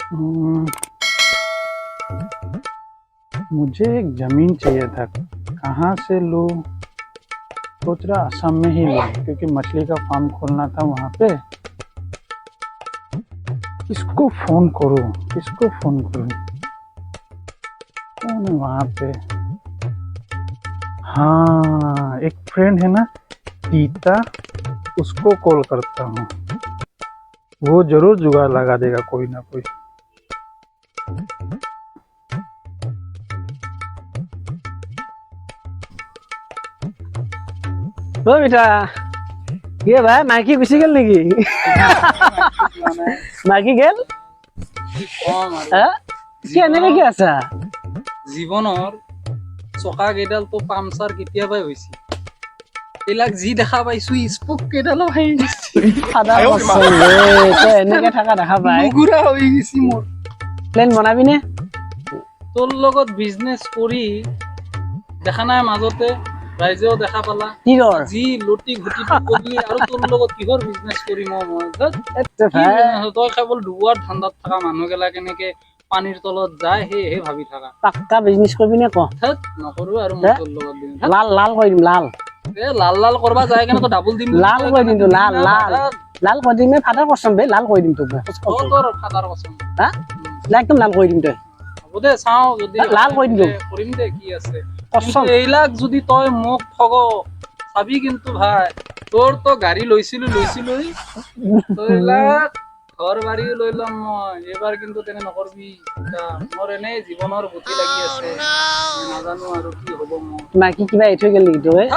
हम्म, मुझे एक जमीन चाहिए था, कहाँ से लूँ? सोच रहा असम में ही लूँ, क्योंकि मछली का फार्म खोलना था वहाँ पे। किसको फोन करूँ, किसको फोन करूँ? कौन है वहाँ पे? हाँ, एक फ्रेंड है ना, गीता, उसको कॉल करता हूँ। वो जरूर जुगाड़ लगा देगा कोई ना कोई। ও বেটা কি ভাই মাইকি গুচি গেল নেকি মাইকি গেল কি এনেকে কি আছা জীৱনৰ চকা কেইডালতো পামচাৰ কেতিয়াবাই হৈছে এইলাক যি দেখা পাইছো স্পক কেইডালো ভাঙি গৈছে ফাদাৰ কচম ৰে তই এনেকে থাকা দেখা পাই গুৰা হৈ গৈছে মোৰ প্লেন বনাবি নে তোৰ লগত বিজনেছ কৰি দেখা নাই মাজতে ৰাইজেও দেখা পালা কিহৰ যি লুটি ঘুটিটো কবি আৰু তোৰ লগত কিহৰ বিজনেছ কৰিম মই তই কেৱল ডুবোৱাৰ ধান্দাত থকা মানুহগেলা কেনেকে পানীৰ তলত যায় সেয়েহে ভাবি থাকা পাক্কা বিজনেছ কৰিবি নে ক নকৰো আৰু মই তোৰ লগত দিম লাল লাল কৰি দিম লাল লাল লাল কৰবা যায় কেনে তো ডাবল দিম লাল কৰি দিম তো লাল লাল লাল কৰি দিম ফাদাৰ কচম বে লাল কৰি দিম তোক তোৰ ফাদাৰ কচম হা একদম লাল কৰি দিম তই হ'ব দে চাওঁ যদি লাল কৰি দিম কৰিম দে কি আছে কচম এইলাক যদি তই মোক ঠগ চাবি কিন্তু ভাই তোৰ তো গাড়ী লৈছিলো তই এইলাক ঘৰ বাৰীও লৈ ল'ম মই এইবাৰ কিন্তু তেনে নকৰবি মোৰ এনেই জীৱনৰ গতি লাগি আছে নাজানো আৰু কি হ'ব মোৰ মাইকি কিবা এৰি থৈ গেল নেকি তই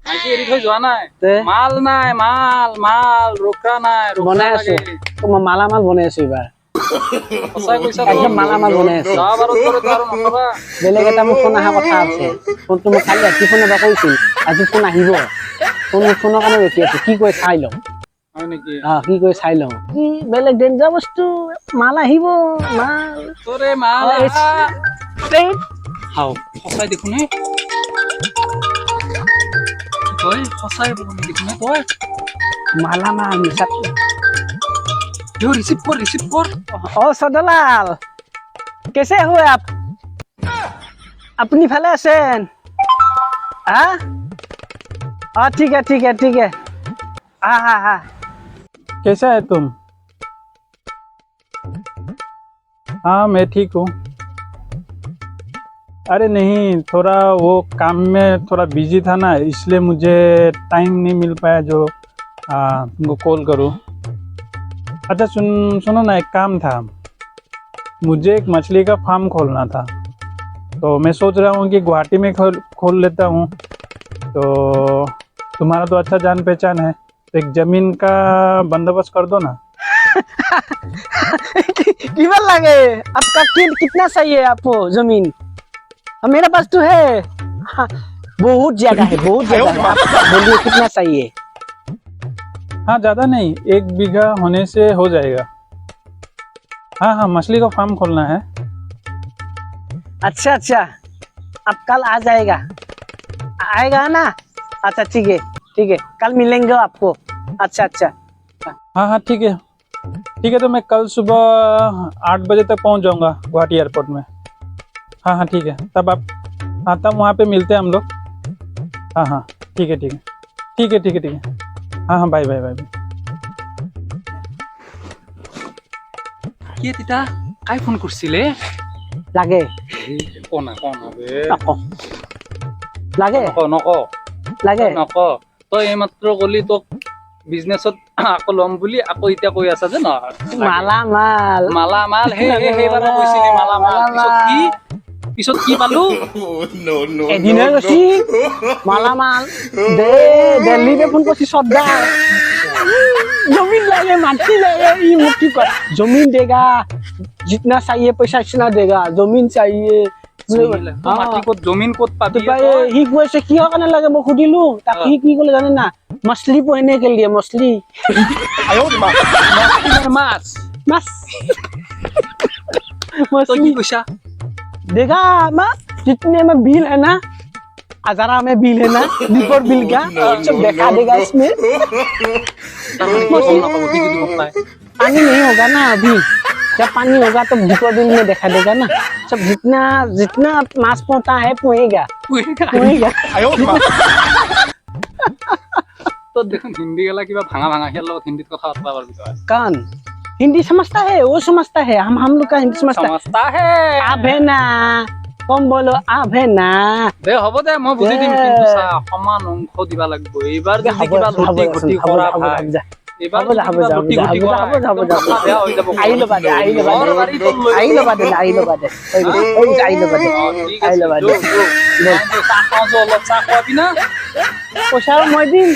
মাইকি এৰি থৈ যোৱা নাই মাল নাই মাল ৰখা নাই বনাই আছো মই মালামাল বনাই আছো এইবাৰ সঁচাই কৈছা একদম মালামাল বনাই আছো যোৱা বাৰত দৰেতো আৰু নকবা বেলেগ এটা মোৰ ফোন অহা কথা আছে ফোনটো মোক কালি ৰাতি ফোন এবাৰ কৰিছিল আজি ফোন আহিব ফোনৰ কাৰণে ৰখি আছো কি কৈ চাই লওঁ হয় নেকি কি কৈ চাই লওঁ কি বেলেগ ডেঞ্জাৰ বস্তু মাল আহিব মাল তোৰে মাল হাও সঁচাই দেখোন হে তই সঁচাই দেখোন তই মালামাল মিছাত रिसीव कर ओ सदलाल कैसे हुए आप अपनी भले आছেন हाँ ठीक है हाँ कैसा है तुम? हाँ मैं ठीक हूँ। अरे नहीं, थोड़ा वो काम में थोड़ा बिजी था ना, इसलिए मुझे टाइम नहीं मिल पाया जो तुमको कॉल करूँ। अच्छा सुनो ना, एक काम था, मुझे एक मछली का फार्म खोलना था, तो मैं सोच रहा हूँ कि गुवाहाटी में खोल लेता हूँ। तो तुम्हारा तो अच्छा जान पहचान है, तो एक ज़मीन का बंदोबस्त कर दो ना। कीमत लगे आपका कितना चाहिए आपको जमीन? मेरे पास तो है बहुत ज्यादा है आप बोलिए कितना चाहिए? हाँ ज़्यादा नहीं, 1 बीघा होने से हो जाएगा। हाँ मछली का फार्म खोलना है। अच्छा अब कल आ जाएगा आएगा ना? अच्छा ठीक है कल मिलेंगे आपको। अच्छा हाँ ठीक है, तो मैं कल सुबह 8 बजे तक पहुंच जाऊंगा गुवाहाटी एयरपोर्ट में। हाँ ठीक है, तब वहाँ पे मिलते हैं हम लोग। हाँ ठीक है। हाँ बाय। কি তিতা কাই ফোন কৰিছিলে লাগে কোনা বে লাগে নক তই এইমাত্ৰ গলি তোক বিজনেছত আকৌ ল'ম বুলি আকৌ এতিয়া কৈ আছা যে মালামাল সেইবাৰ কৈছিলি মালামাল পিছত কি পালো এদিনে গৈছি মালামাল দিল্লীতে ফোন করছি সর্দার जमीन लगे माटी लगे ये मुक्ति कर जमीन देगा जितना चाहिए पैसा इतना देगा जमीन चाहिए মাটি ক'ত জমিন ক'ত পাবি ही কৈছে কিহৰ কাৰণে লাগে মই সুধিলো তাক কি ক'লে জানে না मछली पहने के लिए मछली মাছ मछली কি কৈছা देगा माँ जितने में बिल है ना हजारा में बिल है ना दीपर बिल का सब देखा देगा इसमें पानी नहीं होगा ना अभी जब पानी होगा तो भूखों दिन में देखा देगा ना। सब जितना जितना मांस पोता है पुएगा पुएगा। तो देखो हिंदी गला किबा भाঙा भाঙा খেল লগত হিন্দিত কথা পাতবা পারবি তো कान हिंदी समझता है, वो समझता है, हम लोग का हिंदी समझता है। समझता है आभे ना कम बोलो आभे ना। দে হ'ব দে মই বুজি দিম কিন্তু চা সমান অংশ দিবা লাগিব এইবাৰ যদি কিবা লটি ঘটি কৰা ভাই এইবাৰ যদি কিবা লটি ঘটি কৰা কথা বেয়া হৈ যাব আইলো বাদে আইলো ঘৰ বাৰী তোৰ লৈ আইলো বাদে আইলো বাদে আইলো বাদে ঠিক আইলো আছে বাদে। চাহ খাওঁ অলপ চাহ খোৱাবি না পইচা মই দিম,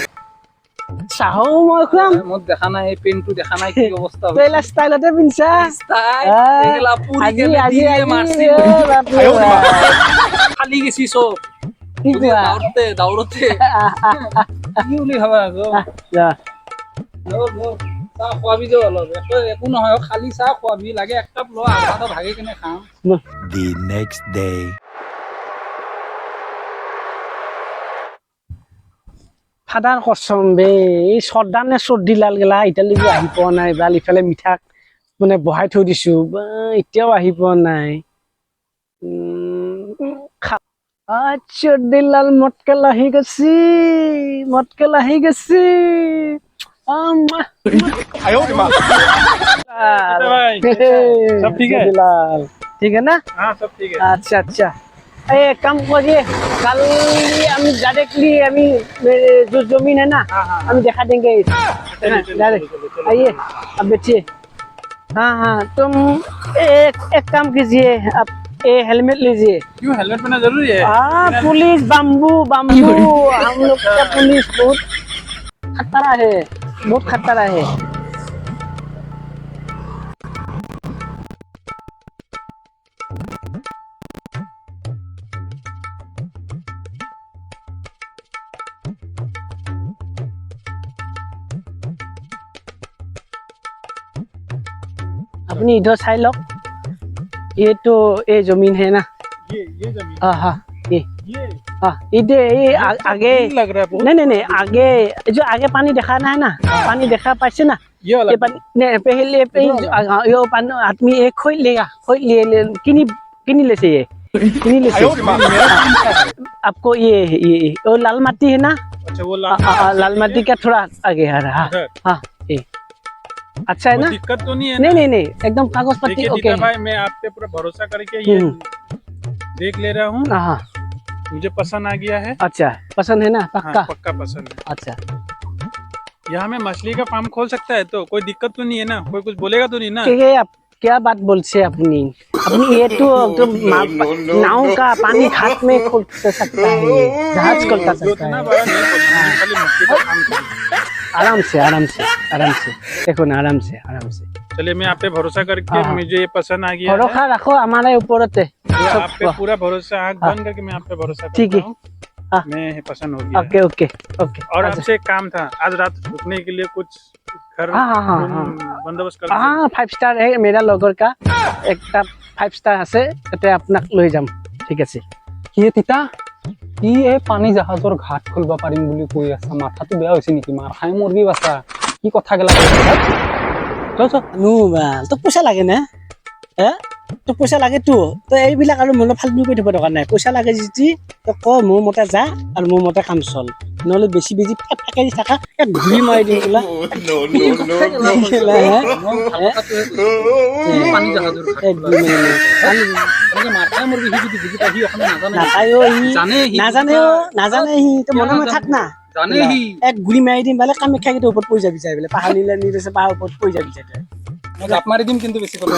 চাহো মই খুৱাম। মই দেখা নাই এই পেনটো দেখা নাই কি অৱস্থা তই এলা ষ্টাইলতে পিন্ধছা। তাই এইগিলা পুৰি আজি কেনে আজি দিয়ে আজি মাৰছি বাপৰে বাপ। খালি গেছি চব কি কোৱা? দাউৰতে দাউৰতে কি বুলি ভাবা আকৌ যা। চাহ খোৱাবি যে অলপ একো নহয় খালি চাহ খোৱাবি লাগে এক কাপ ল আধা ভাগি কেনে খাওঁ The next day. ফাদাৰ কচম বে, এই চৰ্দাৰ নে চৰ্দি লাল গেলা এতিয়ালৈকে আহি পোৱা নাই। বাল ইফালে মিঠা মানে বহাই থৈ দিছো বা এতিয়াও আহি পোৱা নাই। চৰ্দি লাল মটকেল আহি গেছি, মটকেল আহি গেছি। भाई सब ठीक है? लाल ठीक है ना? हाँ सब ठीक है। अच्छा अच्छा, एक काम करिए कल हम डायरेक्टली अभी जो जमीन है ना हम दिखा देंगे डायरेक्ट। आइए अब बैठिए। हाँ हाँ तुम एक काम कीजिए, आप ये हेलमेट लीजिए। क्यों हेलमेट पहनना जरूरी है? हाँ पुलिस बाम्बू बाम्बू हम लोग का पुलिस बहुत खतरा है, बहुत खतरा है। अपनी इधर साइड लोग, ये तो ये जमीन है ना। ये जमीन हाँ हाँ ये ये हाँ इधर ये आगे लग रहा है बहुत। नहीं नहीं नहीं आगे जो आगे पानी देखा ना है ना, पानी देखा पासे ना ये वाला ये पानी नहीं पहले ये पानी आदमी एक खोल लेगा, खोल लिए किनी किनी ले से ये किनी ले से आपको ये वो लाल माटी है ना। अच्छा वो लाल माटी का थोड़ा आगे आ रहा। हाँ ये अच्छा है ना, दिक्कत तो नहीं है? नहीं नहीं नहीं एकदम कागज पत्ती देखिए ओके दीदा भाई मैं आप पे पूरा भरोसा करके ये देख ले रहा हूँ, हाँ मुझे पसंद आ गया है। अच्छा पसंद है ना पक्का। हाँ, पक्का पसंद है। अच्छा यहाँ में मछली का फार्म खोल सकता है तो कोई दिक्कत तो नहीं है ना? कोई कुछ बोलेगा तो नहीं ना? के आप क्या बात बोलते अपनी अपनी ये तो नाव का पानी घाट में खोल सकता है, जहाज खोलता सकता उतना है। बड़ा नहीं खोलना, मुझे खाली मछली का फार्म खोलना है। आराम से आराम से आराम से देखो ना, आराम से आराम से। चलिए मैं आप पे भरोसा करके हाँ। मुझे ये पसंद आ गया है। भरोसा रखो हमारे ऊपर तो आप पे पूरा भरोसा, आँख बंद करके मैं आप पे भरोसा ठीक करता है। हूँ। हाँ। मैं पसंद हो गया है। Okay okay okay. और अच्छा। आपसे एक काम था, आज रात रुकने के लिए कुछ घर हाँ, हाँ, हाँ, रूम बंदोबस्त कर हाँ 5 स्टार है मेरा লগৰ का একটা 5 স্টার আছে, তাতে আপোনাক লৈ যাম ঠিক আছে। কি তিতা ই এই পানী জাহাজৰ ঘাট খুলিব পাৰিম বুলি কৈ আছা, মাথাটো বেয়া হৈছে নেকি? মাৰ খাই মৰবি বাছা, কি কথা গেলা তোক পইচা লাগে না? তোক পইচা লাগে তো এইবিলাক আৰু মনত ফাল্টু কৰি থব দৰকাৰ নাই। পইচা লাগে যদি তই ক মোৰ মতে যা আৰু মোৰ মতে কাম চল, নহ'লে বেছি বেছি ফেকাৰি থাকা এক ঘূৰি মাৰি দিম বোলা। পানী জাহাজৰ মাৰ খাই মৰবি সি যদি বুজি পাই সি অসমীয়া নাজানে নাপায়ো জানে সি নাজানে সি তো মনে মনে থাক না। জানে সি এক গুলি মাৰি দিম বোলে কামাখ্যা কিন্তু ওপৰত পৰি যাবি যাই বোলে, পাহাৰ নীলা নীল আছে পাহাৰ ওপৰত পৰি যাবি যাই। মই জাপ মাৰি দিম কিন্তু বেছি কথা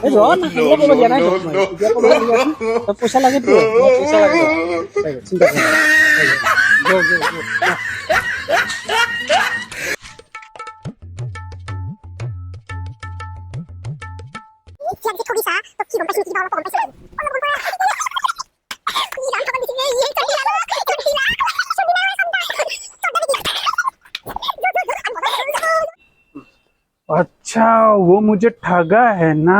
এই ৰ না খাব ক'ব দিয়া নাই তোক মই। এতিয়া ক'ব দিয়াচোন, তই পইচা লাগে তো পইচা লাগে চিন্তা अच्छा वो मुझे ठगा है ना।